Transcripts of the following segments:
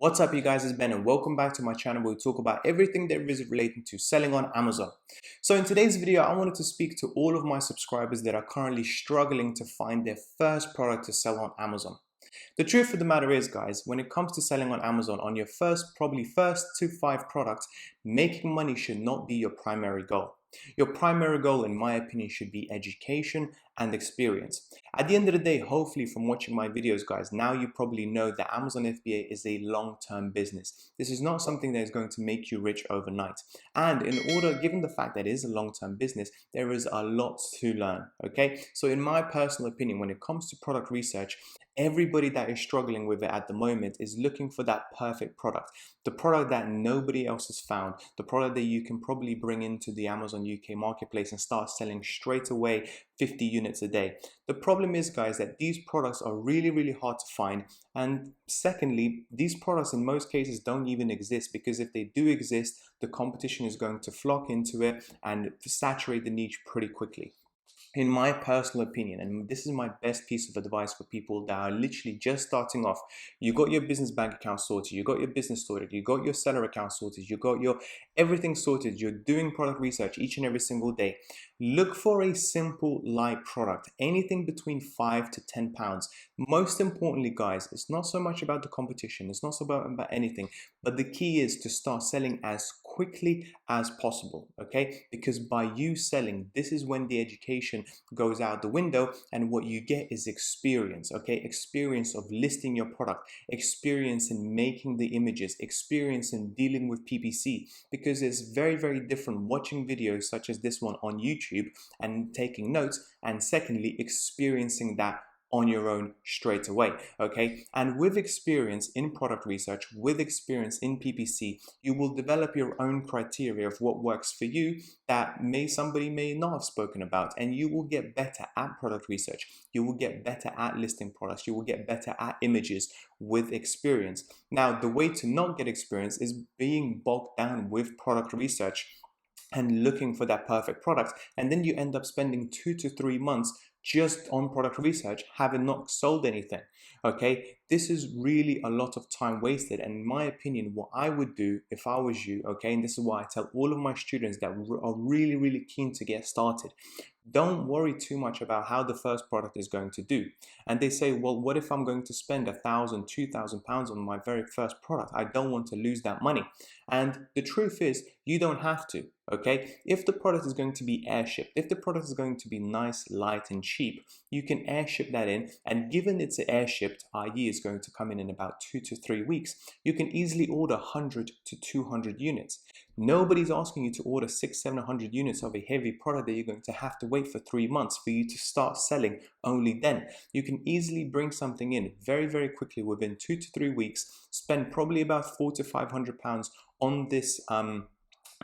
What's up, you guys? It's Ben and welcome back to my channel where we talk about everything there is relating to selling on Amazon. So in today's video, I wanted to speak to all of my subscribers that are currently struggling to find their first product to sell on Amazon. The truth of the matter is, guys, when it comes to selling on Amazon on your probably first to 5 products, making money should not be your primary goal. Your primary goal, in my opinion, should be education and experience. At the end of the day, hopefully from watching my videos, guys, now you probably know that Amazon FBA is a long-term business. This is not something that is going to make you rich overnight. And given the fact that it is a long-term business, there is a lot to learn, okay? So in my personal opinion, when it comes to product research, everybody that is struggling with it at the moment is looking for that perfect product, the product that nobody else has found, the product that you can probably bring into the Amazon UK marketplace and start selling straight away 50 units a day. The problem is, guys, that these products are really hard to find, and secondly, these products in most cases don't even exist, because if they do exist, the competition is going to flock into it and saturate the niche pretty quickly. In my personal opinion, and this is my best piece of advice for people that are literally just starting off, you got your business bank account sorted, you got your business sorted, you got your seller account sorted, you got your everything sorted, you're doing product research each and every single day. Look for a simple, light product, anything between 5 to 10 pounds. Most importantly, guys, it's not so much about the competition, it's not so about anything, but the key is to start selling as quickly as possible, okay? Because by you selling, this is when the education goes out the window, and what you get is experience, okay? Experience of listing your product, experience in making the images, experience in dealing with PPC, because it's very different watching videos such as this one on YouTube and taking notes, and secondly, experiencing that on your own straight away, okay? And with experience in product research, with experience in PPC, you will develop your own criteria of what works for you that somebody may not have spoken about, and you will get better at product research. You will get better at listing products. You will get better at images with experience. Now, the way to not get experience is being bogged down with product research and looking for that perfect product, and then you end up spending 2 to 3 months just on product research, having not sold anything, okay? This is really a lot of time wasted, and in my opinion, what I would do if I was you, okay, and this is why I tell all of my students that are really keen to get started, don't worry too much about how the first product is going to do. And they say, well, what if I'm going to spend £1,000, £2,000 on my very first product? I don't want to lose that money. And the truth is, you don't have to, okay? If the product is going to be airshipped, if the product is going to be nice, light, and cheap, you can airship that in, and given it's airshipped, i.e. it's going to come in about 2 to 3 weeks, you can easily order 100 to 200 units. Nobody's asking you to order 600-700 units of a heavy product that you're going to have to wait for 3 months for you to start selling only then. You can easily bring something in very quickly within 2 to 3 weeks, spend probably about £400 to £500 on this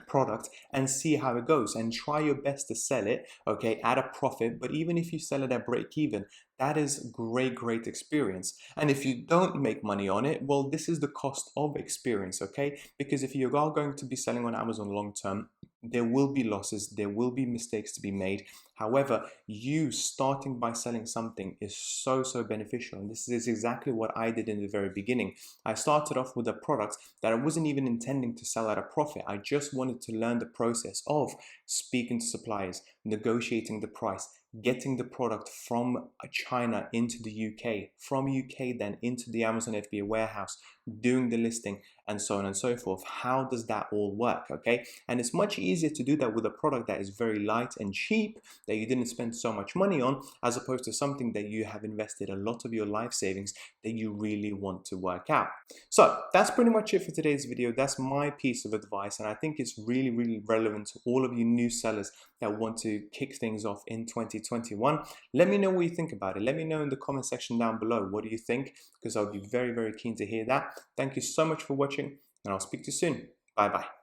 product, and see how it goes, and try your best to sell it, okay, at a profit. But even if you sell it at break even, that is great experience. And if you don't make money on it, well, this is the cost of experience, okay? Because if you are going to be selling on Amazon long term, there will be losses, there will be mistakes to be made. However, you starting by selling something is so beneficial, and this is exactly what I did in the very beginning. I started off with a product that I wasn't even intending to sell at a profit. I just wanted to learn the process of speaking to suppliers, negotiating the price, getting the product from China into the UK, from UK then into the Amazon FBA warehouse, doing the listing, and so on and so forth. How does that all work, okay? And it's much easier to do that with a product that is very light and cheap, that you didn't spend so much money on, as opposed to something that you have invested a lot of your life savings that you really want to work out. So that's pretty much it for today's video. That's my piece of advice, and I think it's really relevant to all of you new sellers that want to kick things off in 2021. Let me know what you think about it. Let me know in the comment section down below. What do you think? Because I'll be very keen to hear that. Thank you so much for watching, and I'll speak to you soon. Bye bye.